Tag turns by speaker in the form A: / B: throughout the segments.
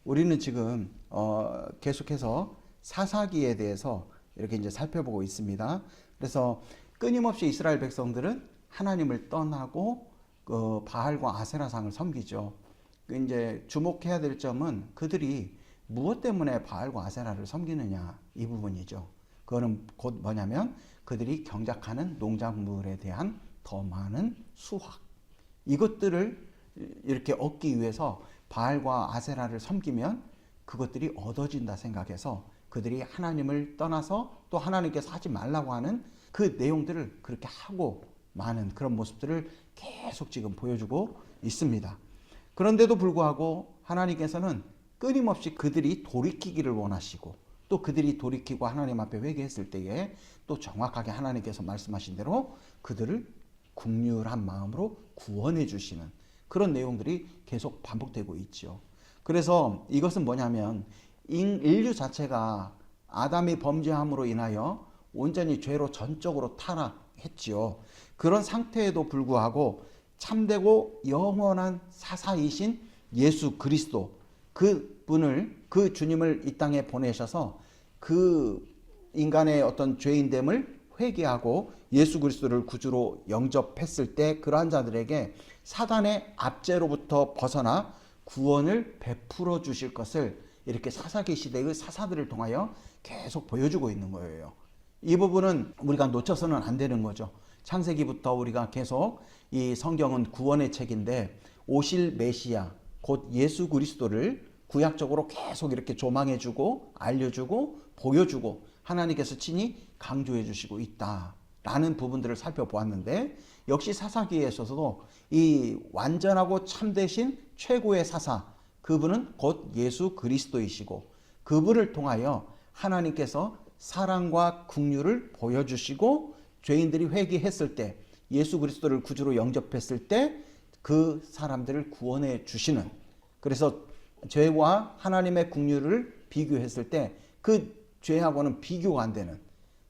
A: 우리는 지금 계속해서 사사기에 대해서 이렇게 이제 살펴보고 있습니다. 그래서 끊임없이 이스라엘 백성들은 하나님을 떠나고 그 바알과 아세라상을 섬기죠. 이제 주목해야 될 점은 그들이 무엇 때문에 바알과 아세라를 섬기느냐 이 부분이죠. 그거는 곧 뭐냐면 그들이 경작하는 농작물에 대한 더 많은 수확, 이것들을 이렇게 얻기 위해서 바알과 아세라를 섬기면 그것들이 얻어진다 생각해서 그들이 하나님을 떠나서 또 하나님께서 하지 말라고 하는 그 내용들을 그렇게 하고 많은 그런 모습들을 계속 지금 보여주고 있습니다. 그런데도 불구하고 하나님께서는 끊임없이 그들이 돌이키기를 원하시고 또 그들이 돌이키고 하나님 앞에 회개했을 때에 또 정확하게 하나님께서 말씀하신 대로 그들을 긍휼한 마음으로 구원해 주시는 그런 내용들이 계속 반복되고 있죠. 그래서 이것은 뭐냐면 인류 자체가 아담이 범죄함으로 인하여 온전히 죄로 전적으로 타락했지요. 그런 상태에도 불구하고 참되고 영원한 사사이신 예수 그리스도, 그 주님을 이 땅에 보내셔서 그 인간의 어떤 죄인됨을 회개하고 예수 그리스도를 구주로 영접했을 때 그러한 자들에게 사단의 압제로부터 벗어나 구원을 베풀어 주실 것을 이렇게 사사기 시대의 사사들을 통하여 계속 보여주고 있는 거예요. 이 부분은 우리가 놓쳐서는 안 되는 거죠. 창세기부터 우리가 계속 이 성경은 구원의 책인데 오실 메시아 곧 예수 그리스도를 구약적으로 계속 이렇게 조망해주고 알려주고 보여주고 하나님께서 친히 강조해 주시고 있다라는 부분들을 살펴보았는데 역시 사사기에 있어서도 이 완전하고 참되신 최고의 사사 그분은 곧 예수 그리스도이시고 그분을 통하여 하나님께서 사랑과 긍휼을 보여주시고 죄인들이 회개했을 때 예수 그리스도를 구주로 영접했을 때 그 사람들을 구원해 주시는, 그래서 죄와 하나님의 긍휼을 비교했을 때 그 죄하고는 비교가 안 되는,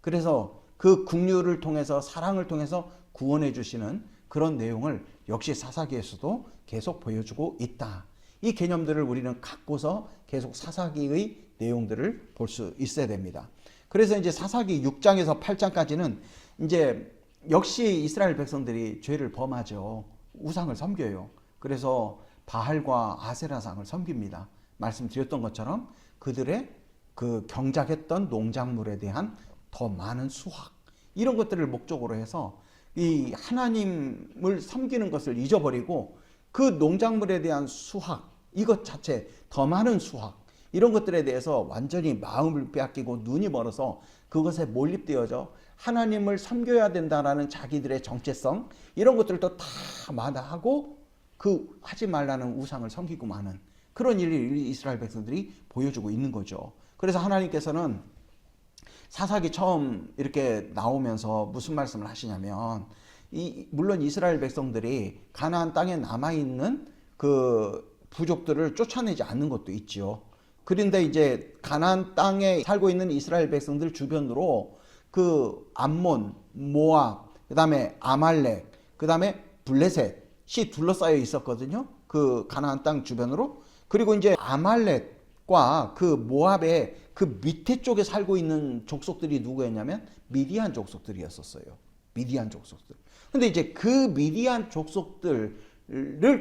A: 그래서 그 긍휼을 통해서 사랑을 통해서 구원해 주시는 그런 내용을 역시 사사기에서도 계속 보여주고 있다. 이 개념들을 우리는 갖고서 계속 사사기의 내용들을 볼 수 있어야 됩니다. 그래서 이제 사사기 6장에서 8장까지는 이제 역시 이스라엘 백성들이 죄를 범하죠. 우상을 섬겨요. 그래서 바알과 아세라상을 섬깁니다. 말씀드렸던 것처럼 그들의 그 경작했던 농작물에 대한 더 많은 수확, 이런 것들을 목적으로 해서 이 하나님을 섬기는 것을 잊어버리고 그 농작물에 대한 수확, 이것 자체 더 많은 수확, 이런 것들에 대해서 완전히 마음을 빼앗기고 눈이 멀어서 그것에 몰입되어져 하나님을 섬겨야 된다라는 자기들의 정체성, 이런 것들도 다 마다하고 그 하지 말라는 우상을 섬기고 마는 그런 일을 이스라엘 백성들이 보여주고 있는 거죠. 그래서 하나님께서는 사사기 처음 이렇게 나오면서 무슨 말씀을 하시냐면 물론 이스라엘 백성들이 가나안 땅에 남아있는 그 부족들을 쫓아내지 않는 것도 있지요. 그런데 이제 가나안 땅에 살고 있는 이스라엘 백성들 주변으로 그 암몬, 모압, 그 다음에 아말렉, 그 다음에 블레셋이 둘러싸여 있었거든요. 그 가나안 땅 주변으로. 그리고 이제 아말렉과 그 모압의 그 밑에 쪽에 살고 있는 족속들이 누구였냐면 미디안 족속들이었었어요. 미디안 족속들. 근데 이제 그 미디안 족속들을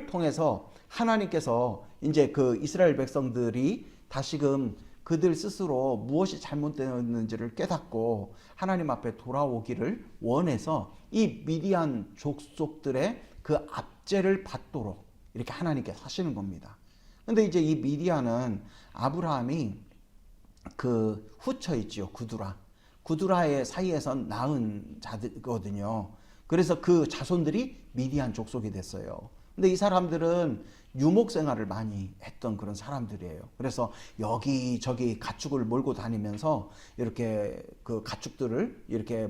A: 통해서 하나님께서 이제 그 이스라엘 백성들이 다시금 그들 스스로 무엇이 잘못되었는지를 깨닫고 하나님 앞에 돌아오기를 원해서 이 미디안 족속들의 그 압제를 받도록 이렇게 하나님께서 하시는 겁니다. 근데 이제 이 미디안은 아브라함이 그 후처 있지요. 구두라의 사이에서 낳은 자들거든요. 그래서 그 자손들이 미디안 족속이 됐어요. 근데 이 사람들은 유목 생활을 많이 했던 그런 사람들이에요. 그래서 여기저기 가축을 몰고 다니면서 이렇게 그 가축들을 이렇게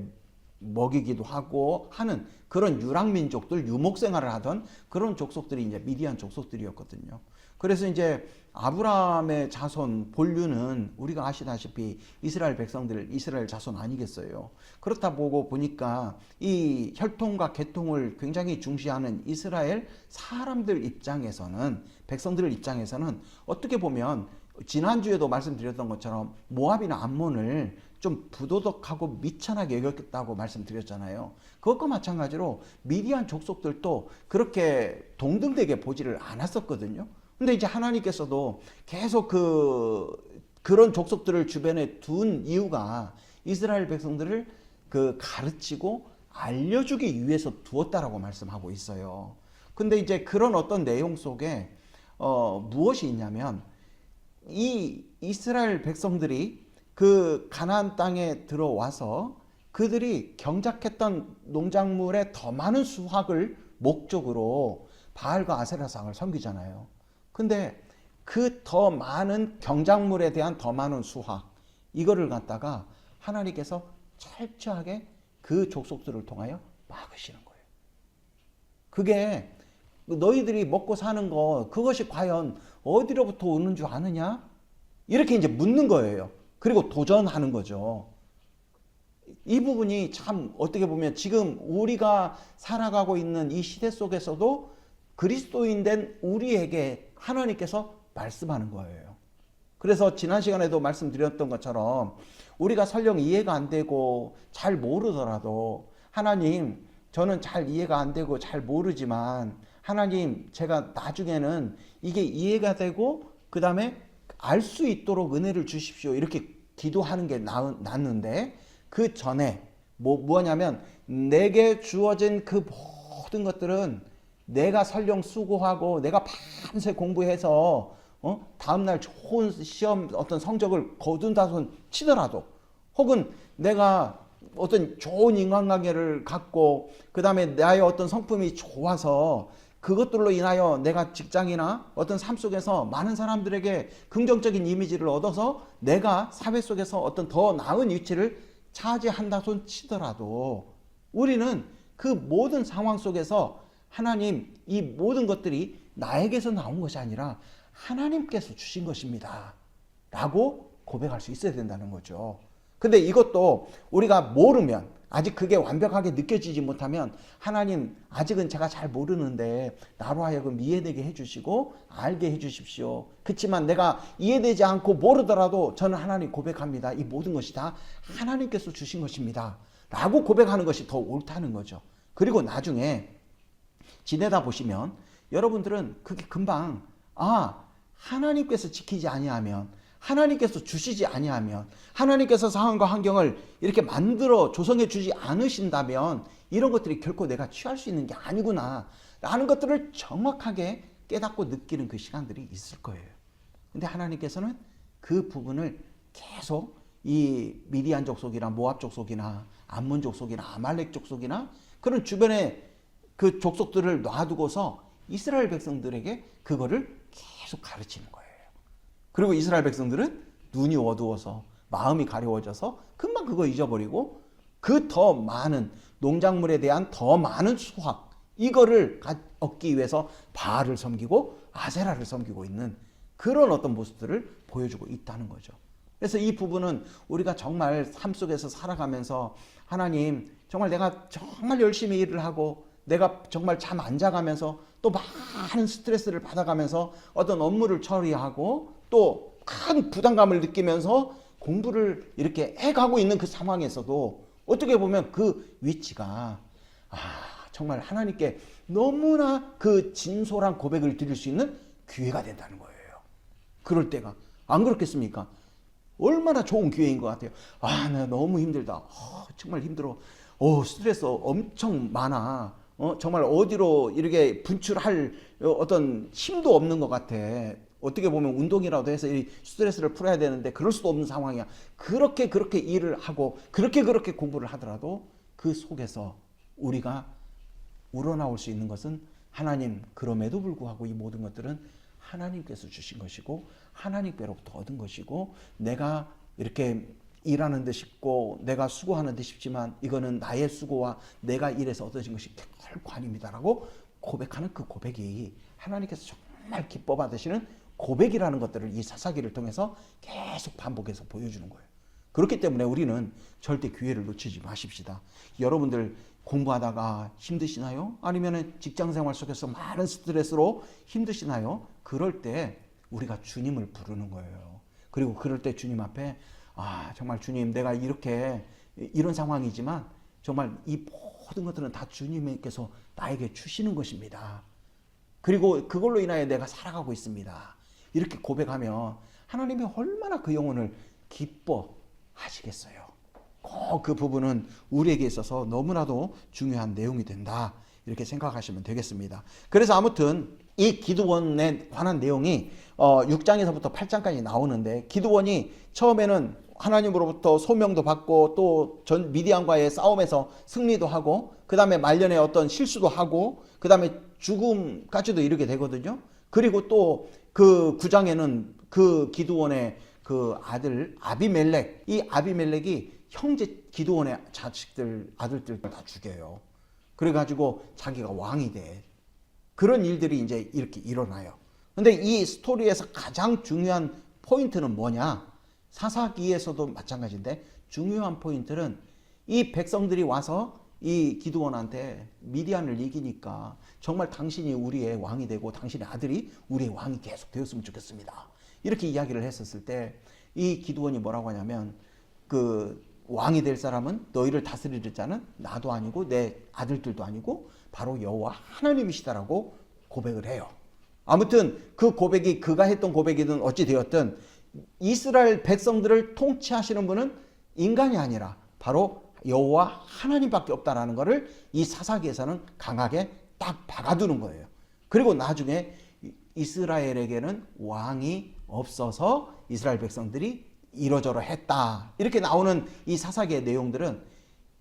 A: 먹이기도 하고 하는 그런 유랑민족들, 유목 생활을 하던 그런 족속들이 이제 미디안 족속들이었거든요. 그래서 이제 아브라함의 자손 본류는 우리가 아시다시피 이스라엘 백성들, 이스라엘 자손 아니겠어요. 그렇다 보니까 이 혈통과 계통을 굉장히 중시하는 이스라엘 사람들 입장에서는 백성들 입장에서는 어떻게 보면 지난주에도 말씀드렸던 것처럼 모압이나 암몬을 좀 부도덕하고 미천하게 여겼다고 말씀드렸잖아요. 그것과 마찬가지로 미디안 족속들도 그렇게 동등되게 보지를 않았었거든요. 근데 이제 하나님께서도 계속 그런 족속들을 주변에 둔 이유가 이스라엘 백성들을 가르치고 알려주기 위해서 두었다라고 말씀하고 있어요. 근데 이제 그런 어떤 내용 속에 무엇이 있냐면 이 이스라엘 백성들이 그 가나안 땅에 들어와서 그들이 경작했던 농작물의 더 많은 수확을 목적으로 바알과 아세라상을 섬기잖아요. 근데 그 더 많은 경작물에 대한 더 많은 수확, 이거를 갖다가 하나님께서 철저하게 그 족속들을 통하여 막으시는 거예요. 그게 너희들이 먹고 사는 거, 그것이 과연 어디로부터 오는 줄 아느냐? 이렇게 이제 묻는 거예요. 그리고 도전하는 거죠. 이 부분이 참 어떻게 보면 지금 우리가 살아가고 있는 이 시대 속에서도 그리스도인 된 우리에게 하나님께서 말씀하는 거예요. 그래서 지난 시간에도 말씀드렸던 것처럼 우리가 설령 이해가 안 되고 잘 모르더라도 하나님, 저는 잘 이해가 안 되고 잘 모르지만 하나님, 제가 나중에는 이게 이해가 되고 그 다음에 알 수 있도록 은혜를 주십시오. 이렇게 기도하는 게 낫는데, 그 전에 뭐냐면 내게 주어진 그 모든 것들은 내가 설령 수고하고 내가 밤새 공부해서 다음날 좋은 시험 어떤 성적을 거둔다손 치더라도, 혹은 내가 어떤 좋은 인간관계를 갖고 그 다음에 나의 어떤 성품이 좋아서 그것들로 인하여 내가 직장이나 어떤 삶 속에서 많은 사람들에게 긍정적인 이미지를 얻어서 내가 사회 속에서 어떤 더 나은 위치를 차지한다 손 치더라도, 우리는 그 모든 상황 속에서 하나님, 이 모든 것들이 나에게서 나온 것이 아니라 하나님께서 주신 것입니다 라고 고백할 수 있어야 된다는 거죠. 근데 이것도 우리가 모르면, 아직 그게 완벽하게 느껴지지 못하면 하나님, 아직은 제가 잘 모르는데 나로 하여금 이해되게 해주시고 알게 해주십시오. 그렇지만 내가 이해되지 않고 모르더라도 저는 하나님 고백합니다. 이 모든 것이 다 하나님께서 주신 것입니다 라고 고백하는 것이 더 옳다는 거죠. 그리고 나중에 지내다 보시면 여러분들은 그게 금방, 하나님께서 지키지 아니하면, 하나님께서 주시지 아니하면, 하나님께서 상황과 환경을 이렇게 만들어 조성해 주지 않으신다면 이런 것들이 결코 내가 취할 수 있는 게 아니구나 라는 것들을 정확하게 깨닫고 느끼는 그 시간들이 있을 거예요. 근데 하나님께서는 그 부분을 계속 이 미디안 족속이나 모압 족속이나 암몬 족속이나 아말렉 족속이나 그런 주변의 그 족속들을 놔두고서 이스라엘 백성들에게 그거를 계속 가르치는 거예요. 그리고 이스라엘 백성들은 눈이 어두워서 마음이 가려워져서 금방 그거 잊어버리고 그 더 많은 농작물에 대한 더 많은 수확, 이거를 얻기 위해서 바알을 섬기고 아세라를 섬기고 있는 그런 어떤 모습들을 보여주고 있다는 거죠. 그래서 이 부분은 우리가 정말 삶 속에서 살아가면서 하나님, 정말 내가 정말 열심히 일을 하고 내가 정말 잠 안 자가면서 또 많은 스트레스를 받아가면서 어떤 업무를 처리하고 또 큰 부담감을 느끼면서 공부를 이렇게 해가고 있는 그 상황에서도 어떻게 보면 그 위치가 정말 하나님께 너무나 그 진솔한 고백을 드릴 수 있는 기회가 된다는 거예요. 그럴 때가, 안 그렇겠습니까? 얼마나 좋은 기회인 것 같아요. 나 너무 힘들다. 정말 힘들어. 스트레스 엄청 많아. 정말 어디로 이렇게 분출할 어떤 힘도 없는 것 같아. 어떻게 보면 운동이라도 해서 이 스트레스를 풀어야 되는데 그럴 수도 없는 상황이야. 그렇게 일을 하고 그렇게 공부를 하더라도 그 속에서 우리가 우러나올 수 있는 것은 하나님, 그럼에도 불구하고 이 모든 것들은 하나님께서 주신 것이고 하나님께로부터 얻은 것이고, 내가 이렇게 일하는 데 쉽고 내가 수고하는 데 쉽지만 이거는 나의 수고와 내가 일해서 얻어진 것이 결코 아닙니다라고 고백하는 그 고백이 하나님께서 정말 기뻐 받으시는 고백이라는 것들을 이 사사기를 통해서 계속 반복해서 보여주는 거예요. 그렇기 때문에 우리는 절대 기회를 놓치지 마십시다. 여러분들 공부하다가 힘드시나요? 아니면 직장생활 속에서 많은 스트레스로 힘드시나요? 그럴 때 우리가 주님을 부르는 거예요. 그리고 그럴 때 주님 앞에 정말 주님, 내가 이렇게 이런 상황이지만 정말 이 모든 것들은 다 주님께서 나에게 주시는 것입니다. 그리고 그걸로 인하여 내가 살아가고 있습니다. 이렇게 고백하면 하나님이 얼마나 그 영혼을 기뻐하시겠어요. 꼭 그 부분은 우리에게 있어서 너무나도 중요한 내용이 된다, 이렇게 생각하시면 되겠습니다. 그래서 아무튼 이 기드원에 관한 내용이 6장에서부터 8장까지 나오는데, 기드원이 처음에는 하나님으로부터 소명도 받고 또 전 미디안과의 싸움에서 승리도 하고 그 다음에 말년에 어떤 실수도 하고 그 다음에 죽음까지도 이르게 되거든요. 그리고 또 그 9장에는 그 기드원의 그 아들 아비멜렉, 이 아비멜렉이 형제 기드원의 자식들, 아들들 다 죽여요. 그래가지고 자기가 왕이 돼. 그런 일들이 이제 이렇게 일어나요. 근데 이 스토리에서 가장 중요한 포인트는 뭐냐? 사사기에서도 마찬가지인데 중요한 포인트는 이 백성들이 와서 이 기드원한테 미디안을 이기니까 정말 당신이 우리의 왕이 되고 당신의 아들이 우리의 왕이 계속 되었으면 좋겠습니다, 이렇게 이야기를 했었을 때 이 기드원이 뭐라고 하냐면, 그 왕이 될 사람은, 너희를 다스릴 자는 나도 아니고 내 아들들도 아니고 바로 여호와 하나님이시다라고 고백을 해요. 아무튼 그 고백이 그가 했던 고백이든 어찌 되었든 이스라엘 백성들을 통치하시는 분은 인간이 아니라 바로 여호와 하나님밖에 없다라는 것을 이 사사기에서는 강하게 딱 박아두는 거예요. 그리고 나중에 이스라엘에게는 왕이 없어서 이스라엘 백성들이 이러저러 했다, 이렇게 나오는 이 사사기의 내용들은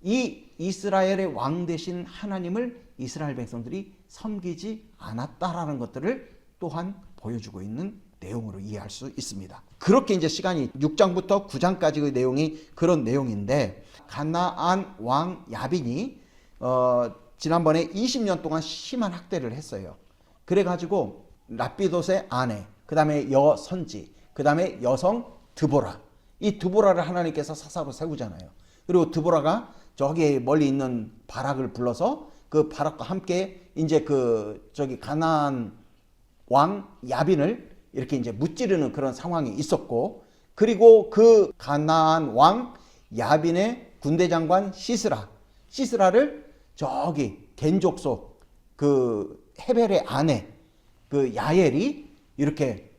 A: 이 이스라엘의 왕 되신 하나님을 이스라엘 백성들이 섬기지 않았다라는 것들을 또한 보여주고 있는 내용으로 이해할 수 있습니다. 그렇게 이제 시간이 6장부터 9장까지의 내용이 그런 내용인데, 가나안 왕 야빈이 지난번에 20년 동안 심한 학대를 했어요. 그래가지고 랍비돗의 아내, 그 다음에 여선지, 그 다음에 여성 드보라, 이 드보라를 하나님께서 사사로 세우잖아요. 그리고 드보라가 저기 멀리 있는 바락을 불러서 그 바락과 함께 이제 가나안 왕 야빈을 이렇게 이제 무찌르는 그런 상황이 있었고, 그리고 그 가나안 왕 야빈의 군대 장관 시스라를 저기 겐족속 그 헤벨의 아내 그 야엘이 이렇게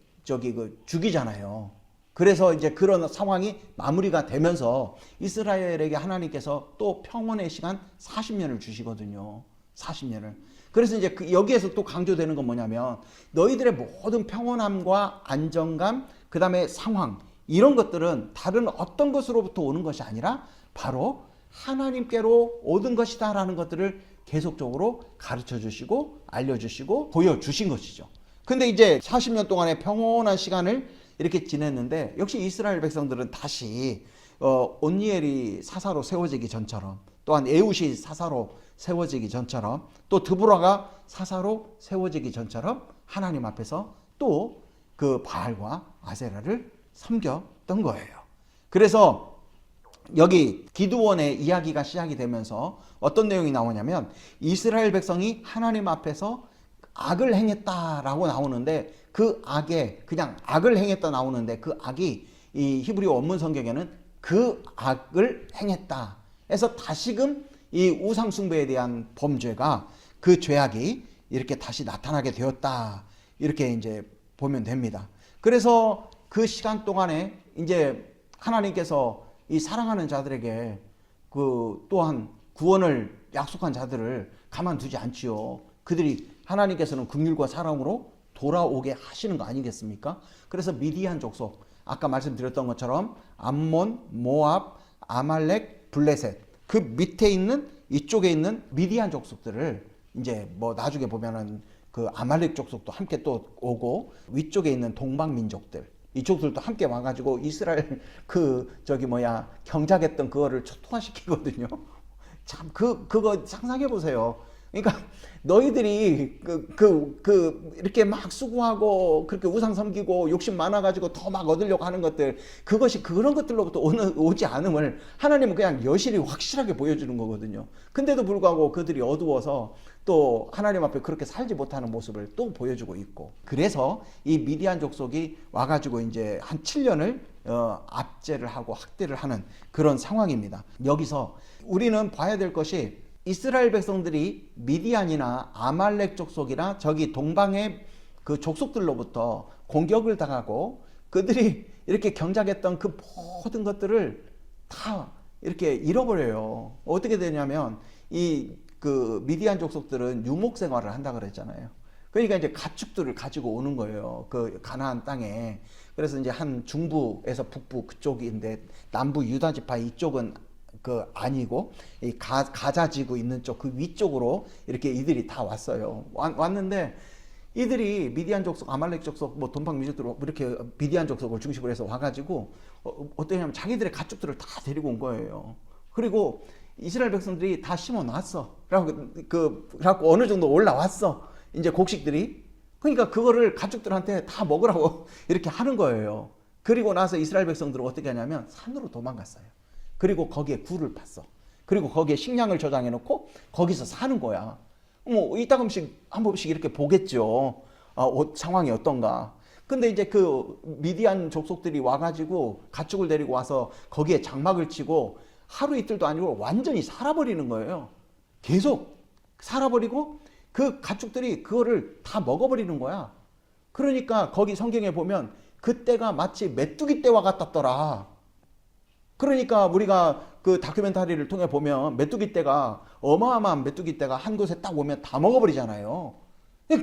A: 죽이잖아요. 그래서 이제 그런 상황이 마무리가 되면서 이스라엘에게 하나님께서 또 평온의 시간 40년을 주시거든요. 40년을. 그래서 이제 여기에서 또 강조되는 건 뭐냐면, 너희들의 모든 평온함과 안정감, 그 다음에 상황, 이런 것들은 다른 어떤 것으로부터 오는 것이 아니라 바로 하나님께로 오는 것이다 라는 것들을 계속적으로 가르쳐 주시고 알려주시고 보여주신 것이죠. 근데 이제 40년 동안의 평온한 시간을 이렇게 지냈는데, 역시 이스라엘 백성들은 다시 온니엘이 사사로 세워지기 전처럼, 또한 에웃이 사사로 세워지기 전처럼, 또 드보라가 사사로 세워지기 전처럼 하나님 앞에서 또 그 바알과 아세라를 섬겼던 거예요. 그래서 여기 기드원의 이야기가 시작이 되면서 어떤 내용이 나오냐면, 이스라엘 백성이 하나님 앞에서 악을 행했다라고 나오는데, 그 악에 그냥 악을 행했다 나오는데, 그 악이 이 히브리 원문 성경에는 그 악을 행했다 해서 다시금 이 우상 숭배에 대한 범죄가, 그 죄악이 이렇게 다시 나타나게 되었다, 이렇게 이제 보면 됩니다. 그래서 그 시간 동안에 이제 하나님께서 이 사랑하는 자들에게 그 또한 구원을 약속한 자들을 가만두지 않지요. 그들이 하나님께서는 긍휼과 사랑으로 돌아오게 하시는 거 아니겠습니까? 그래서 미디안 족속, 아까 말씀드렸던 것처럼 암몬, 모압, 아말렉, 블레셋, 그 밑에 있는 이쪽에 있는 미디안 족속들을 이제 뭐 나중에 보면은 그 아말렉 족속도 함께 또 오고, 위쪽에 있는 동방 민족들, 이쪽들도 함께 와가지고 이스라엘 경작했던 그거를 초토화시키거든요. 참 그거 상상해 보세요. 그러니까 너희들이 이렇게 막 수고하고 그렇게 우상 섬기고 욕심 많아가지고 더 막 얻으려고 하는 것들, 그것이 그런 것들로부터 오지 않음을 하나님은 그냥 여실히 확실하게 보여주는 거거든요. 근데도 불구하고 그들이 어두워서 또 하나님 앞에 그렇게 살지 못하는 모습을 또 보여주고 있고, 그래서 이 미디안 족속이 와가지고 이제 한 7년을 압제를 하고 학대를 하는 그런 상황입니다. 여기서 우리는 봐야 될 것이, 이스라엘 백성들이 미디안이나 아말렉 족속이나 저기 동방의 그 족속들로부터 공격을 당하고 그들이 이렇게 경작했던 그 모든 것들을 다 이렇게 잃어버려요. 어떻게 되냐면 그 미디안 족속들은 유목 생활을 한다 그랬잖아요. 그러니까 이제 가축들을 가지고 오는 거예요. 그 가나안 땅에. 그래서 이제 한 중부에서 북부 그쪽인데, 남부 유다 지파 이쪽은 그 아니고 이 가자 지구 있는 쪽 그 위쪽으로 이렇게 이들이 다 왔어요. 왔는데 이들이 미디안 족속, 아말렉 족속, 뭐 동방 민족들 이렇게 미디안 족속을 중심으로 해서 와가지고 어떠냐면 자기들의 가축들을 다 데리고 온 거예요. 그리고 이스라엘 백성들이 다 심어 놨어. 그래갖고 어느 정도 올라왔어. 이제 곡식들이. 그러니까 그거를 가축들한테 다 먹으라고 이렇게 하는 거예요. 그리고 나서 이스라엘 백성들은 어떻게 하냐면 산으로 도망갔어요. 그리고 거기에 굴을 팠어. 그리고 거기에 식량을 저장해 놓고 거기서 사는 거야. 뭐 이따금씩 한 번씩 이렇게 보겠죠. 상황이 어떤가. 근데 이제 그 미디안 족속들이 와가지고 가축을 데리고 와서 거기에 장막을 치고 하루 이틀도 아니고 완전히 살아버리는 거예요. 계속 살아버리고 그 가축들이 그거를 다 먹어버리는 거야. 그러니까 거기 성경에 보면 그때가 마치 메뚜기 때와 같았더라. 그러니까 우리가 그 다큐멘터리를 통해 보면 메뚜기 떼가, 어마어마한 메뚜기 떼가 한 곳에 딱 오면 다 먹어버리잖아요.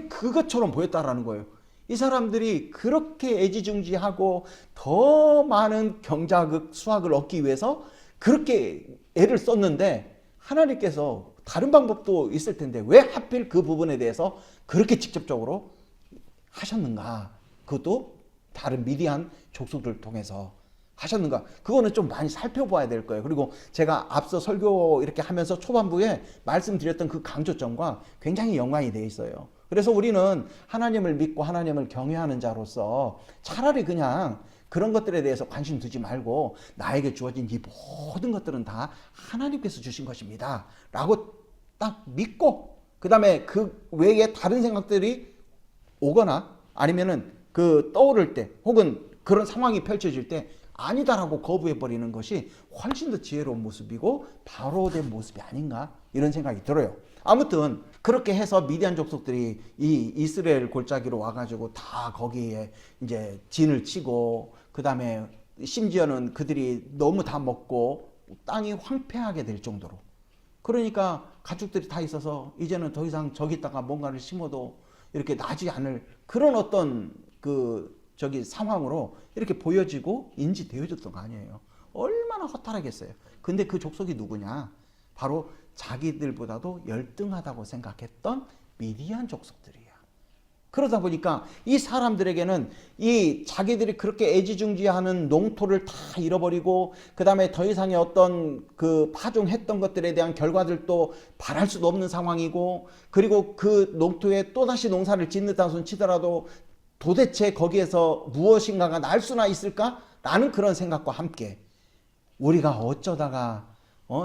A: 그것처럼 보였다라는 거예요. 이 사람들이 그렇게 애지중지하고 더 많은 경작을, 수확을 얻기 위해서 그렇게 애를 썼는데, 하나님께서 다른 방법도 있을 텐데 왜 하필 그 부분에 대해서 그렇게 직접적으로 하셨는가? 그것도 다른 미디안 족속들을 통해서 하셨는가? 그거는 좀 많이 살펴봐야 될 거예요. 그리고 제가 앞서 설교 이렇게 하면서 초반부에 말씀드렸던 그 강조점과 굉장히 연관이 되어 있어요. 그래서 우리는 하나님을 믿고 하나님을 경외하는 자로서 차라리 그냥 그런 것들에 대해서 관심 두지 말고, 나에게 주어진 이 모든 것들은 다 하나님께서 주신 것입니다 라고 딱 믿고, 그 다음에 그 외에 다른 생각들이 오거나 아니면은 그 떠오를 때, 혹은 그런 상황이 펼쳐질 때 아니다라고 거부해버리는 것이 훨씬 더 지혜로운 모습이고 바로 된 모습이 아닌가, 이런 생각이 들어요. 아무튼 그렇게 해서 미디안 족속들이 이 이스라엘 골짜기로 와가지고 다 거기에 이제 진을 치고, 그 다음에 심지어는 그들이 너무 다 먹고 땅이 황폐하게 될 정도로, 그러니까 가축들이 다 있어서 이제는 더 이상 저기다가 뭔가를 심어도 이렇게 나지 않을 그런 어떤 상황으로 이렇게 보여지고 인지되어졌던 거 아니에요. 얼마나 허탈하겠어요. 근데 그 족속이 누구냐? 바로 자기들보다도 열등하다고 생각했던 미디안 족속들이야. 그러다 보니까 이 사람들에게는 이 자기들이 그렇게 애지중지하는 농토를 다 잃어버리고, 그 다음에 더 이상의 어떤 그 파종했던 것들에 대한 결과들도 바랄 수도 없는 상황이고, 그리고 그 농토에 또다시 농사를 짓는다 손 치더라도 도대체 거기에서 무엇인가가 날 수나 있을까? 라는 그런 생각과 함께 우리가 어쩌다가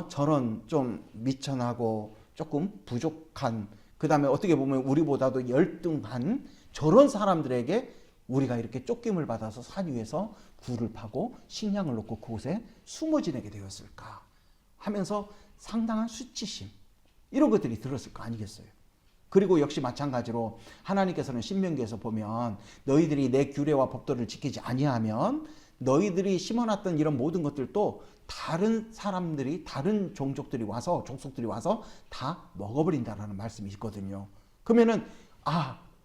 A: 저런 좀 미천하고 조금 부족한, 그 다음에 어떻게 보면 우리보다도 열등한 저런 사람들에게 우리가 이렇게 쫓김을 받아서 산 위에서 굴을 파고 식량을 놓고 그곳에 숨어 지내게 되었을까 하면서 상당한 수치심, 이런 것들이 들었을 거 아니겠어요. 그리고 역시 마찬가지로 하나님께서는 신명기에서 보면 너희들이 내 규례와 법도를 지키지 아니하면 너희들이 심어놨던 이런 모든 것들도 다른 사람들이, 다른 종족들이 와서, 족속들이 와서 다 먹어버린다라는 말씀이 있거든요. 그러면은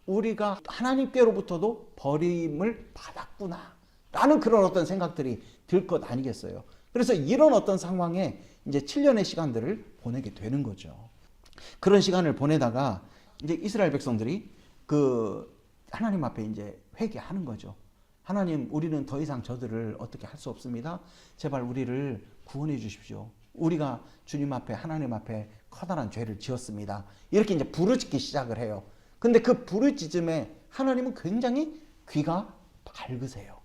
A: 우리가 하나님께로부터도 버림을 받았구나 라는 그런 어떤 생각들이 들 것 아니겠어요. 그래서 이런 어떤 상황에 이제 7년의 시간들을 보내게 되는 거죠. 그런 시간을 보내다가 이제 이스라엘 백성들이 하나님 앞에 이제 회개하는 거죠. 하나님, 우리는 더 이상 저들을 어떻게 할 수 없습니다. 제발 우리를 구원해 주십시오. 우리가 주님 앞에 하나님 앞에 커다란 죄를 지었습니다. 이렇게 이제 부르짖기 시작을 해요. 근데 그 부르짖음에 하나님은 굉장히 귀가 밝으세요.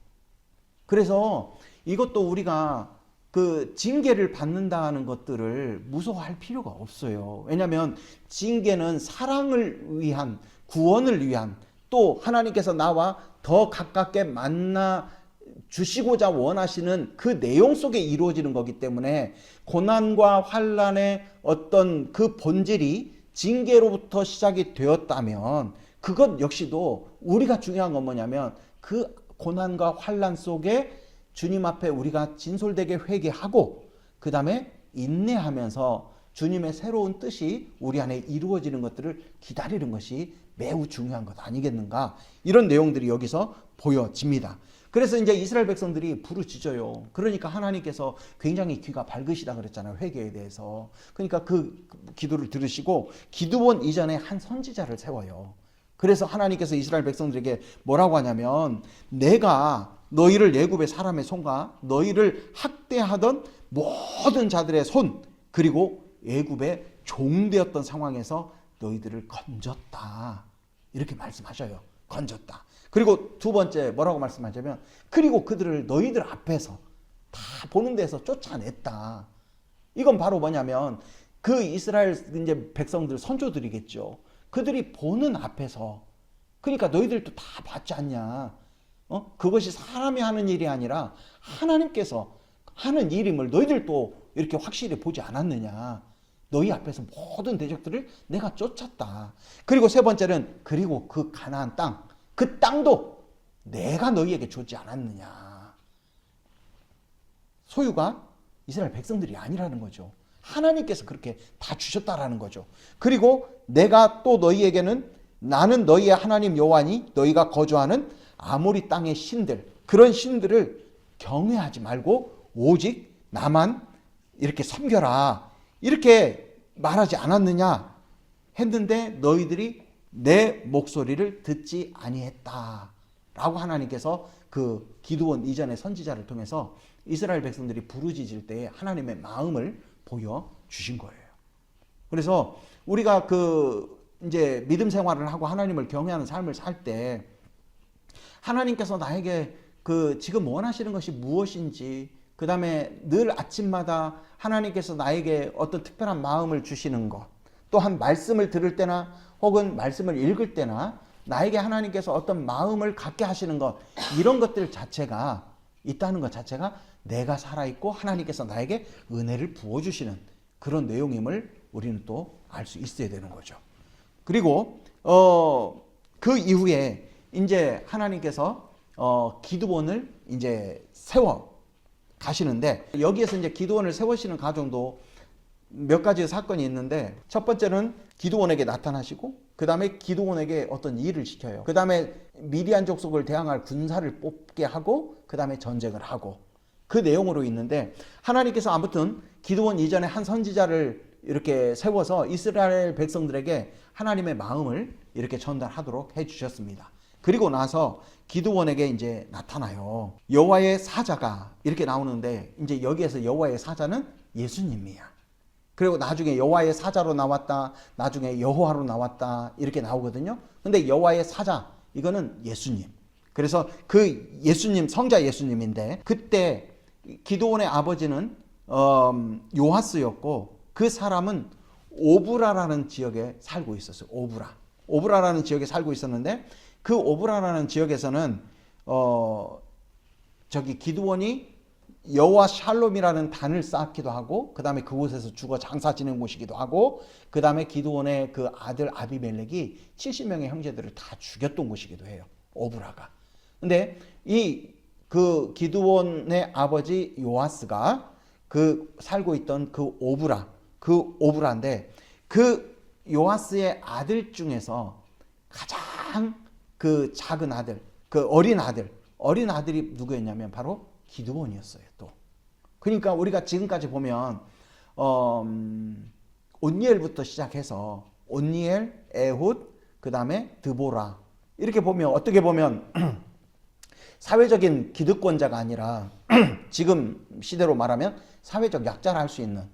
A: 그래서 이것도 우리가 그 징계를 받는다는 것들을 무서워할 필요가 없어요. 왜냐하면 징계는 사랑을 위한, 구원을 위한, 또 하나님께서 나와 더 가깝게 만나 주시고자 원하시는 그 내용 속에 이루어지는 거기 때문에 고난과 환난의 어떤 그 본질이 징계로부터 시작이 되었다면 그것 역시도 우리가 중요한 건 뭐냐면 그 고난과 환난 속에 주님 앞에 우리가 진솔되게 회개하고 그 다음에 인내하면서 주님의 새로운 뜻이 우리 안에 이루어지는 것들을 기다리는 것이 매우 중요한 것 아니겠는가, 이런 내용들이 여기서 보여집니다. 그래서 이제 이스라엘 백성들이 부르짖어요. 그러니까 하나님께서 굉장히 귀가 밝으시다 그랬잖아요, 회개에 대해서. 그러니까 그 기도를 들으시고 기드온 이전에 한 선지자를 세워요. 그래서 하나님께서 이스라엘 백성들에게 뭐라고 하냐면, 내가 너희를 애굽의 사람의 손과 너희를 학대하던 모든 자들의 손, 그리고 애굽의 종되었던 상황에서 너희들을 건졌다, 이렇게 말씀하셔요. 건졌다. 그리고 두 번째 뭐라고 말씀하냐면, 그리고 그들을 너희들 앞에서 다 보는 데서 쫓아냈다. 이건 바로 뭐냐면 그 이스라엘 이제 백성들, 선조들이겠죠. 그들이 보는 앞에서, 그러니까 너희들도 다 봤지 않냐. 그것이 사람이 하는 일이 아니라 하나님께서 하는 일임을 너희들도 이렇게 확실히 보지 않았느냐. 너희 앞에서 모든 대적들을 내가 쫓았다. 그리고 세 번째는, 그리고 그 가나안 땅, 그 땅도 내가 너희에게 주지 않았느냐. 소유가 이스라엘 백성들이 아니라는 거죠. 하나님께서 그렇게 다 주셨다라는 거죠. 그리고 내가 또 너희에게는, 나는 너희의 하나님 여호와니 너희가 거주하는 아모리 땅의 신들, 그런 신들을 경외하지 말고 오직 나만 이렇게 섬겨라, 이렇게 말하지 않았느냐 했는데 너희들이 내 목소리를 듣지 아니했다 라고 하나님께서 그 기드온 이전의 선지자를 통해서 이스라엘 백성들이 부르짖을 때에 하나님의 마음을 보여주신 거예요. 그래서 우리가 그 이제 믿음 생활을 하고 하나님을 경외하는 삶을 살 때 하나님께서 나에게 그 지금 원하시는 것이 무엇인지, 그 다음에 늘 아침마다 하나님께서 나에게 어떤 특별한 마음을 주시는 것, 또한 말씀을 들을 때나 혹은 말씀을 읽을 때나 나에게 하나님께서 어떤 마음을 갖게 하시는 것, 이런 것들 자체가 있다는 것 자체가 내가 살아있고 하나님께서 나에게 은혜를 부어주시는 그런 내용임을 우리는 또 알 수 있어야 되는 거죠. 그리고 그 이후에 이제 하나님께서 기드온을 이제 세워 가시는데, 여기에서 이제 기드온을 세우시는 과정도 몇 가지 사건이 있는데, 첫 번째는 기드온에게 나타나시고 그 다음에 기드온에게 어떤 일을 시켜요. 그 다음에 미디안 족속을 대항할 군사를 뽑게 하고 그 다음에 전쟁을 하고, 그 내용으로 있는데, 하나님께서 아무튼 기드온 이전에 한 선지자를 이렇게 세워서 이스라엘 백성들에게 하나님의 마음을 이렇게 전달하도록 해주셨습니다. 그리고 나서 기드온에게 이제 나타나요. 여호와의 사자가 이렇게 나오는데, 이제 여기에서 여호와의 사자는 예수님이야. 그리고 나중에 여호와의 사자로 나왔다, 나중에 여호와로 나왔다, 이렇게 나오거든요. 근데 여호와의 사자, 이거는 예수님. 그래서 그 예수님, 성자 예수님인데, 그때 기드온의 아버지는 요하스였고, 그 사람은 오브라라는 지역에 살고 있었어요. 오브라라는 지역에 살고 있었는데, 그 오브라라는 지역에서는 저기 기드온이 여호와 샬롬이라는 단을 쌓기도 하고, 그 다음에 그곳에서 죽어 장사 지낸 곳이기도 하고, 그 다음에 기드온의 그 아들 아비멜렉이 70명의 형제들을 다 죽였던 곳이기도 해요, 오브라가. 근데 그 기드온의 아버지 요아스가 그 살고 있던 그 오브라인데, 그 요아스의 아들 중에서 가장 그 작은 아들, 그 어린 아들이 누구였냐면 바로 기드온이었어요. 또 그러니까 우리가 지금까지 보면 온니엘부터 시작해서 온니엘, 에훗, 그 다음에 드보라, 이렇게 보면 어떻게 보면 사회적인 기득권자가 아니라 지금 시대로 말하면 사회적 약자라 할 수 있는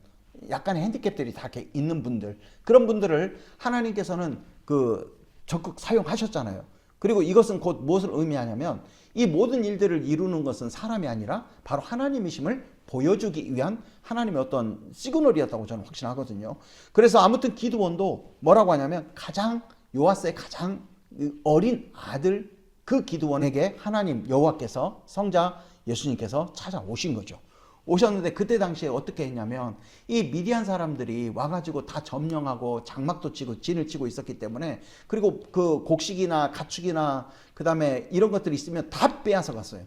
A: 약간의 핸디캡들이 다 이렇게 있는 분들, 그런 분들을 하나님께서는 적극 사용하셨잖아요. 그리고 이것은 곧 무엇을 의미하냐면 이 모든 일들을 이루는 것은 사람이 아니라 바로 하나님이심을 보여주기 위한 하나님의 어떤 시그널이었다고 저는 확신하거든요. 그래서 아무튼 기드온도 뭐라고 하냐면 요아스의 가장 어린 아들 그 기드온에게 하나님 여호와께서 성자 예수님께서 찾아오신 거죠. 오셨는데 그때 당시에 어떻게 했냐면 이 미디안 사람들이 와가지고 다 점령하고 장막도 치고 진을 치고 있었기 때문에, 그리고 그 곡식이나 가축이나 그 다음에 이런 것들이 있으면 다 빼앗아 갔어요.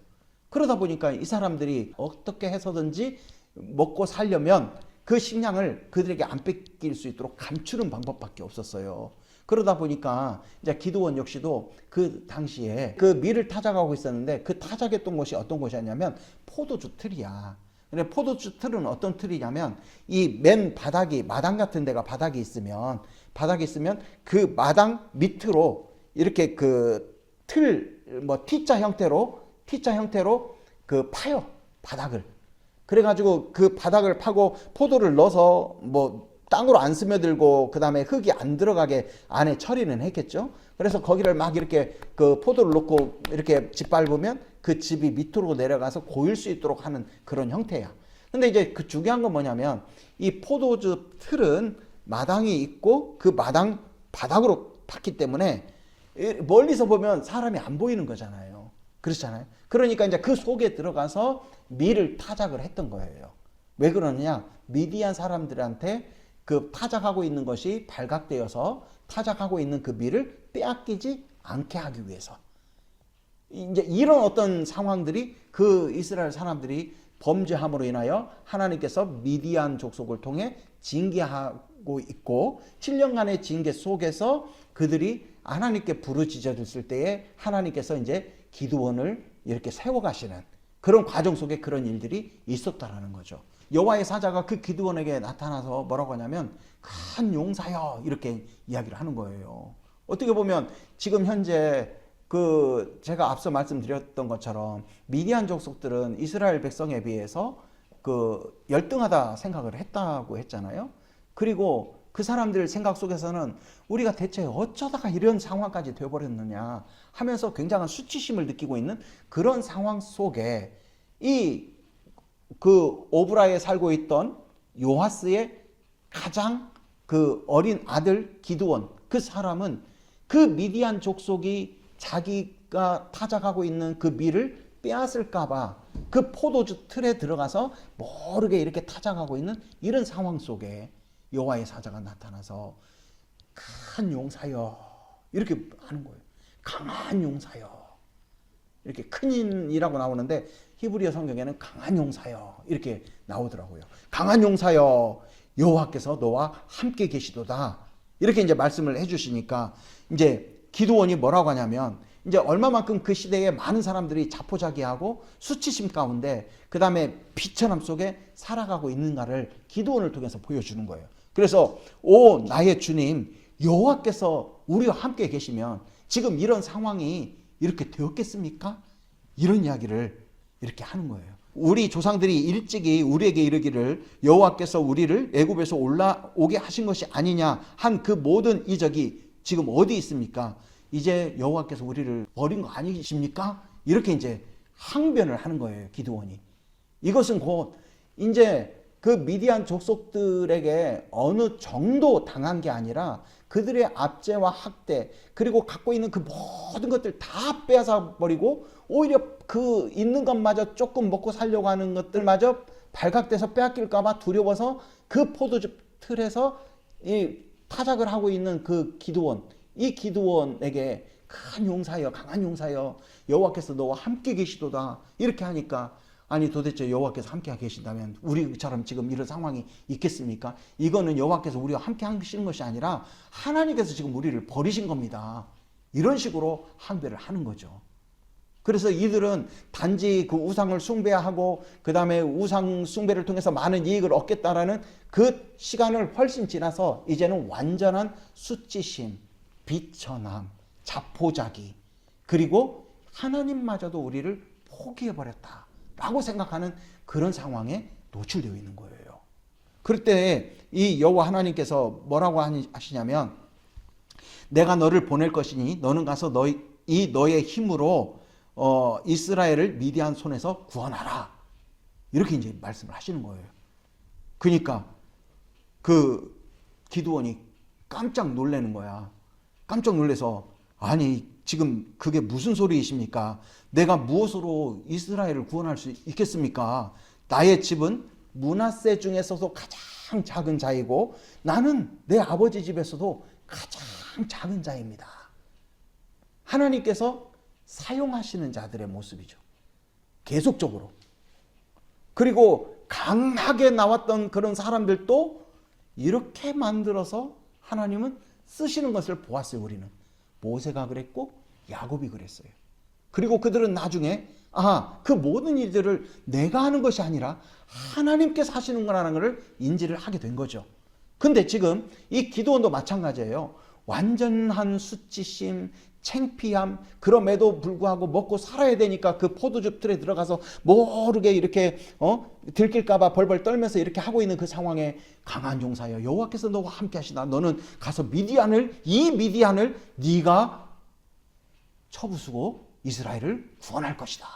A: 그러다 보니까 이 사람들이 어떻게 해서든지 먹고 살려면 그 식량을 그들에게 안 뺏길 수 있도록 감추는 방법밖에 없었어요. 그러다 보니까 이제 기드온 역시도 그 당시에 그 밀을 타작하고 있었는데 그 타작했던 곳이 어떤 곳이었냐면 포도주 틀이야. 근데 포도주 틀은 어떤 틀이냐면 이 맨 바닥이 마당 같은 데가 바닥이 있으면 그 마당 밑으로 이렇게 그 틀 뭐 T자 형태로 그 파요 바닥을. 그래가지고 그 바닥을 파고 포도를 넣어서 뭐 땅으로 안 스며들고 그 다음에 흙이 안 들어가게 안에 처리는 했겠죠. 그래서 거기를 막 이렇게 그 포도를 놓고 이렇게 짓밟으면 그 집이 밑으로 내려가서 고일 수 있도록 하는 그런 형태야. 근데 이제 그 중요한 건 뭐냐면 이 포도주 틀은 마당이 있고 그 마당 바닥으로 팠기 때문에 멀리서 보면 사람이 안 보이는 거잖아요. 그렇잖아요. 그러니까 이제 그 속에 들어가서 밀을 타작을 했던 거예요. 왜 그러느냐? 미디안 사람들한테 그 타작하고 있는 것이 발각되어서 타작하고 있는 그 밀을 빼앗기지 않게 하기 위해서. 이제 이런 어떤 상황들이 그 이스라엘 사람들이 범죄함으로 인하여 하나님께서 미디안 족속을 통해 징계하고 있고 7년간의 징계 속에서 그들이 하나님께 부르짖었을 때에 하나님께서 이제 기드온을 이렇게 세워가시는 그런 과정 속에 그런 일들이 있었다라는 거죠. 여호와의 사자가 그 기드온에게 나타나서 뭐라고 하냐면 큰 용사여 이렇게 이야기를 하는 거예요. 어떻게 보면 지금 현재 그 제가 앞서 말씀드렸던 것처럼 미디안 족속들은 이스라엘 백성에 비해서 그 열등하다 생각을 했다고 했잖아요. 그리고 그 사람들 생각 속에서는 우리가 대체 어쩌다가 이런 상황까지 되어버렸느냐 하면서 굉장한 수치심을 느끼고 있는 그런 상황 속에 이 그 오브라에 살고 있던 요아스의 가장 그 어린 아들 기드온, 그 사람은 그 미디안 족속이 자기가 타작하고 있는 그 밀을 빼앗을까봐 그 포도주 틀에 들어가서 모르게 이렇게 타작하고 있는 이런 상황 속에 여호와의 사자가 나타나서 큰 용사여 이렇게 하는 거예요. 강한 용사여. 이렇게 큰인이라고 나오는데 히브리어 성경에는 강한 용사여 이렇게 나오더라고요. 강한 용사여 여호와께서 너와 함께 계시도다. 이렇게 이제 말씀을 해주시니까 이제 기드온이 뭐라고 하냐면 이제 얼마만큼 그 시대에 많은 사람들이 자포자기하고 수치심 가운데 그 다음에 비천함 속에 살아가고 있는가를 기드온을 통해서 보여주는 거예요. 그래서 오 나의 주님 여호와께서 우리와 함께 계시면 지금 이런 상황이 이렇게 되었겠습니까? 이런 이야기를 이렇게 하는 거예요. 우리 조상들이 일찍이 우리에게 이르기를 여호와께서 우리를 애굽에서 올라오게 하신 것이 아니냐 한 그 모든 이적이 지금 어디 있습니까? 이제 여호와께서 우리를 버린 거 아니십니까? 이렇게 이제 항변을 하는 거예요, 기드온이. 이것은 곧 이제 그 미디안 족속들에게 어느 정도 당한 게 아니라 그들의 압제와 학대 그리고 갖고 있는 그 모든 것들 다 빼앗아 버리고 오히려 그 있는 것마저 조금 먹고 살려고 하는 것들마저 발각돼서 빼앗길까 봐 두려워서 그 포도주 틀에서 이 타작을 하고 있는 그 기드온, 이 기드온에게 큰 용사여 강한 용사여 여호와께서 너와 함께 계시도다 이렇게 하니까 아니 도대체 여호와께서 함께 계신다면 우리처럼 지금 이런 상황이 있겠습니까? 이거는 여호와께서 우리와 함께 하시는 것이 아니라 하나님께서 지금 우리를 버리신 겁니다. 이런 식으로 항변을 하는 거죠. 그래서 이들은 단지 그 우상을 숭배하고 그 다음에 우상 숭배를 통해서 많은 이익을 얻겠다라는 그 시간을 훨씬 지나서 이제는 완전한 수치심, 비천함, 자포자기 그리고 하나님마저도 우리를 포기해버렸다 라고 생각하는 그런 상황에 노출되어 있는 거예요. 그럴 때 이 여호와 하나님께서 뭐라고 하시냐면 내가 너를 보낼 것이니 너는 가서 너의 힘으로 이스라엘을 미디안 손에서 구원하라. 이렇게 이제 말씀을 하시는 거예요. 그러니까 그 기드온이 깜짝 놀라는 거야. 깜짝 놀라서 아니 지금 그게 무슨 소리이십니까? 내가 무엇으로 이스라엘을 구원할 수 있겠습니까? 나의 집은 므낫세 중에서도 가장 작은 자이고 나는 내 아버지 집에서도 가장 작은 자입니다. 하나님께서 사용하시는 자들의 모습이죠. 계속적으로. 그리고 강하게 나왔던 그런 사람들도 이렇게 만들어서 하나님은 쓰시는 것을 보았어요. 우리는 모세가 그랬고 야곱이 그랬어요. 그리고 그들은 나중에 그 모든 일들을 내가 하는 것이 아니라 하나님께서 하시는 거라는 것을 인지를 하게 된 거죠. 근데 지금 이 기드온도 마찬가지예요. 완전한 수치심, 창피함, 그럼에도 불구하고 먹고 살아야 되니까 그 포도즙 틀에 들어가서 모르게 이렇게 들킬까봐 벌벌 떨면서 이렇게 하고 있는 그 상황에 강한 용사여 여호와께서 너와 함께 하시나 너는 가서 이 미디안을 네가 쳐부수고 이스라엘을 구원할 것이다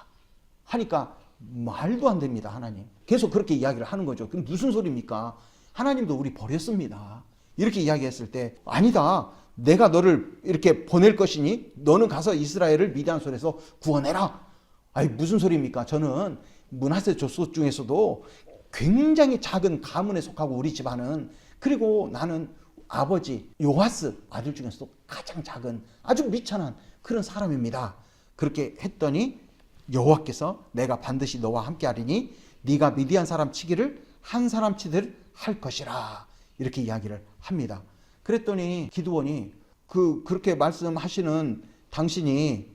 A: 하니까 말도 안 됩니다. 하나님 계속 그렇게 이야기를 하는 거죠. 그럼 무슨 소리입니까? 하나님도 우리 버렸습니다. 이렇게 이야기했을 때 아니다. 내가 너를 이렇게 보낼 것이니 너는 가서 이스라엘을 미디안 손에서 구원해라. 아니 무슨 소리입니까? 저는 므낫세 족속 중에서도 굉장히 작은 가문에 속하고 우리 집안은 그리고 나는 아버지 요아스 아들 중에서도 가장 작은 아주 미천한 그런 사람입니다. 그렇게 했더니 여호와께서 내가 반드시 너와 함께 하리니 네가 미디안 사람 치기를 한 사람 치듯 할 것이라 이렇게 이야기를 합니다. 그랬더니 기드온이 그렇게 말씀하시는 당신이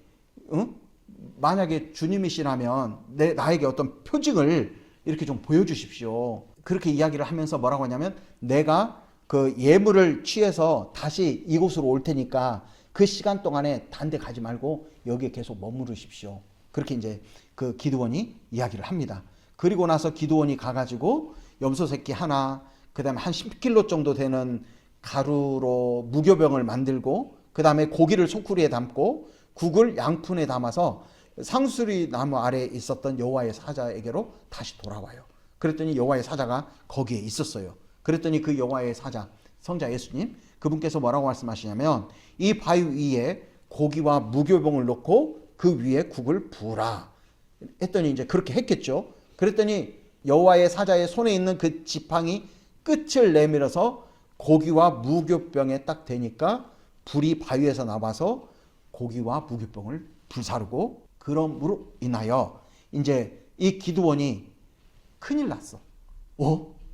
A: 만약에 주님이시라면 나에게 어떤 표징을 이렇게 좀 보여주십시오. 그렇게 이야기를 하면서 뭐라고 하냐면 내가 그 예물을 취해서 다시 이곳으로 올 테니까 그 시간 동안에 딴 데 가지 말고 여기에 계속 머무르십시오. 그렇게 이제 그 기드온이 이야기를 합니다. 그리고 나서 기드온이 가가지고 염소 새끼 하나, 그 다음에 한 10kg 정도 되는 가루로 무교병을 만들고 그 다음에 고기를 소쿠리에 담고 국을 양푼에 담아서 상수리 나무 아래에 있었던 여호와의 사자에게로 다시 돌아와요. 그랬더니 여호와의 사자가 거기에 있었어요. 그랬더니 그 여호와의 사자 성자 예수님 그분께서 뭐라고 말씀하시냐면 이 바위 위에 고기와 무교병을 놓고 그 위에 국을 부으라 했더니 이제 그렇게 했겠죠. 그랬더니 여호와의 사자의 손에 있는 그 지팡이 끝을 내밀어서 고기와 무교병에 딱 대니까 불이 바위에서 나와서 고기와 무교병을 불사르고 그럼으로 인하여 이제 이 기드온이 큰일 났어.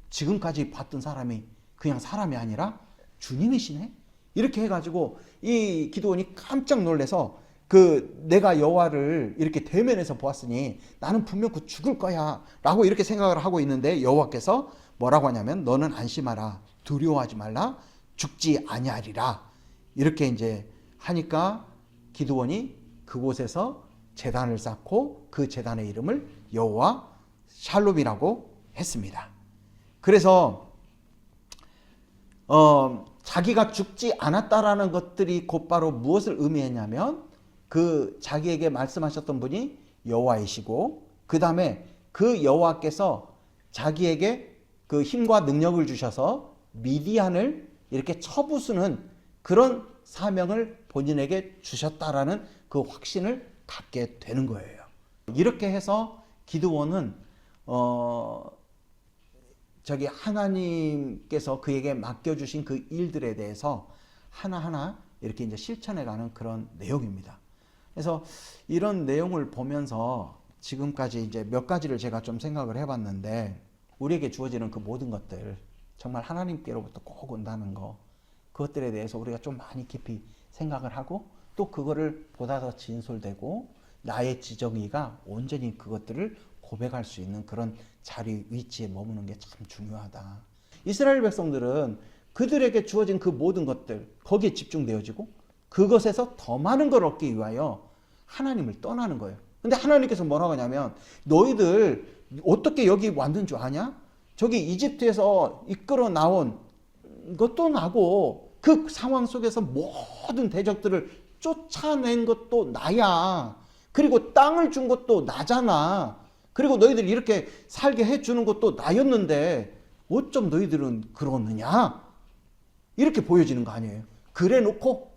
A: 지금까지 봤던 사람이 그냥 사람이 아니라 주님이시네? 이렇게 해가지고 이 기드온이 깜짝 놀라서 내가 여호와를 이렇게 대면에서 보았으니 나는 분명 죽을 거야 라고 이렇게 생각을 하고 있는데 여호와께서 뭐라고 하냐면 너는 안심하라 두려워하지 말라 죽지 아니하리라 이렇게 이제 하니까 기드온이 그곳에서 제단을 쌓고 그 제단의 이름을 여호와 샬롬이라고 했습니다. 그래서 자기가 죽지 않았다라는 것들이 곧바로 무엇을 의미했냐면 그 자기에게 말씀하셨던 분이 여호와이시고 그 다음에 그 여호와께서 자기에게 그 힘과 능력을 주셔서 미디안을 이렇게 쳐부수는 그런 사명을 본인에게 주셨다라는 그 확신을 갖게 되는 거예요. 이렇게 해서 기드온은 하나님께서 그에게 맡겨주신 그 일들에 대해서 하나하나 이렇게 이제 실천해가는 그런 내용입니다. 그래서 이런 내용을 보면서 지금까지 이제 몇 가지를 제가 좀 생각을 해봤는데 우리에게 주어지는 그 모든 것들 정말 하나님께로부터 꼭 온다는 거 그것들에 대해서 우리가 좀 많이 깊이 생각을 하고 또 그거를 보다 더 진솔되고 나의 지정의가 온전히 그것들을 고백할 수 있는 그런 자리 위치에 머무는 게 참 중요하다. 이스라엘 백성들은 그들에게 주어진 그 모든 것들 거기에 집중되어지고 그것에서 더 많은 걸 얻기 위하여 하나님을 떠나는 거예요. 근데 하나님께서 뭐라고 하냐면 너희들 어떻게 여기 왔는 줄 아냐? 저기 이집트에서 이끌어 나온 것도 나고 그 상황 속에서 모든 대적들을 쫓아낸 것도 나야. 그리고 땅을 준 것도 나잖아. 그리고 너희들 이렇게 살게 해주는 것도 나였는데 어쩜 너희들은 그러느냐? 이렇게 보여지는 거 아니에요. 그래 놓고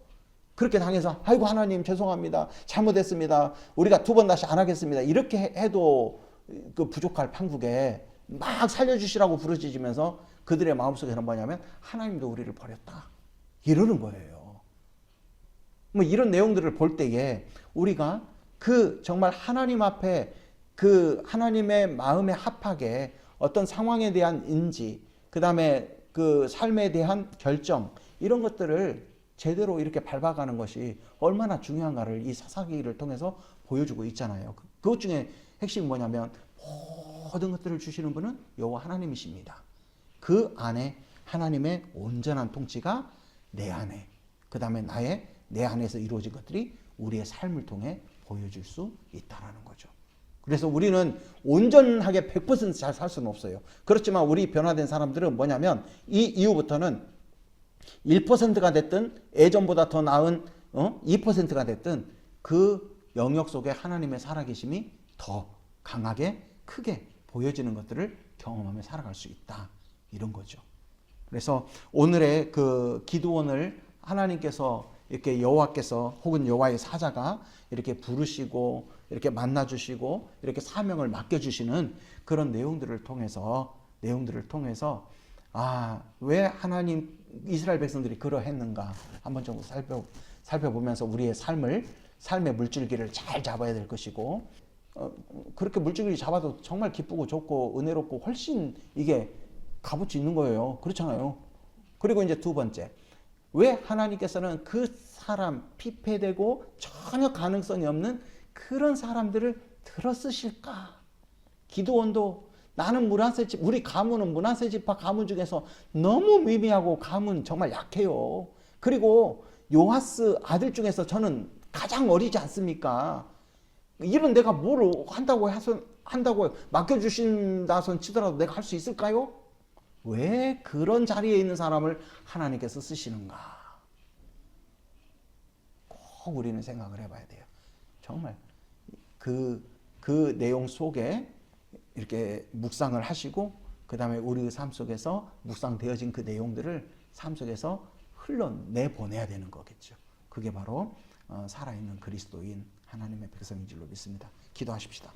A: 그렇게 당해서 아이고 하나님 죄송합니다. 잘못했습니다. 우리가 두 번 다시 안 하겠습니다. 이렇게 해도 그 부족할 판국에 막 살려주시라고 부르짖으면서 그들의 마음속에는 뭐냐면 하나님도 우리를 버렸다. 이러는 거예요. 뭐 이런 내용들을 볼 때에 우리가 그 정말 하나님 앞에 그 하나님의 마음에 합하게 어떤 상황에 대한 인지, 그 다음에 그 삶에 대한 결정, 이런 것들을 제대로 이렇게 밟아가는 것이 얼마나 중요한가를 이 사사기를 통해서 보여주고 있잖아요. 그것 중에 핵심이 뭐냐면 모든 것들을 주시는 분은 여호와 하나님이십니다. 그 안에 하나님의 온전한 통치가 내 안에, 그 다음에 내 안에서 이루어진 것들이 우리의 삶을 통해 보여줄 수 있다는 거죠. 그래서 우리는 온전하게 100% 잘 살 수는 없어요. 그렇지만 우리 변화된 사람들은 뭐냐면 이 이후부터는 1%가 됐든 예전보다 더 나은 2%가 됐든 그 영역 속에 하나님의 살아계심이 더 강하게 크게 보여지는 것들을 경험하며 살아갈 수 있다. 이런 거죠. 그래서 오늘의 그 기드온을 하나님께서 이렇게 여호와께서 혹은 여호와의 사자가 이렇게 부르시고 이렇게 만나주시고 이렇게 사명을 맡겨주시는 그런 내용들을 통해서 왜 하나님 이스라엘 백성들이 그러했는가 한번 좀 살펴보면서 우리의 삶의 물줄기를 잘 잡아야 될 것이고 그렇게 물줄기 잡아도 정말 기쁘고 좋고 은혜롭고 훨씬 이게 값어치 있는 거예요. 그렇잖아요. 그리고 이제 두 번째, 왜 하나님께서는 그 사람 피폐되고 전혀 가능성이 없는 그런 사람들을 들어 쓰실까? 기드온도 나는 므낫세 집, 우리 가문은 므낫세 지파 가문 중에서 너무 미미하고 가문 정말 약해요. 그리고 요하스 아들 중에서 저는 가장 어리지 않습니까? 이런 내가 뭘 한다고 맡겨주신다선 치더라도 내가 할 수 있을까요? 왜 그런 자리에 있는 사람을 하나님께서 쓰시는가? 꼭 우리는 생각을 해봐야 돼요. 정말 그 내용 속에 이렇게 묵상을 하시고 그 다음에 우리 삶 속에서 묵상되어진 그 내용들을 삶 속에서 흘러내보내야 되는 거겠죠. 그게 바로 살아있는 그리스도인 하나님의 백성인 줄로 믿습니다. 기도하십시다.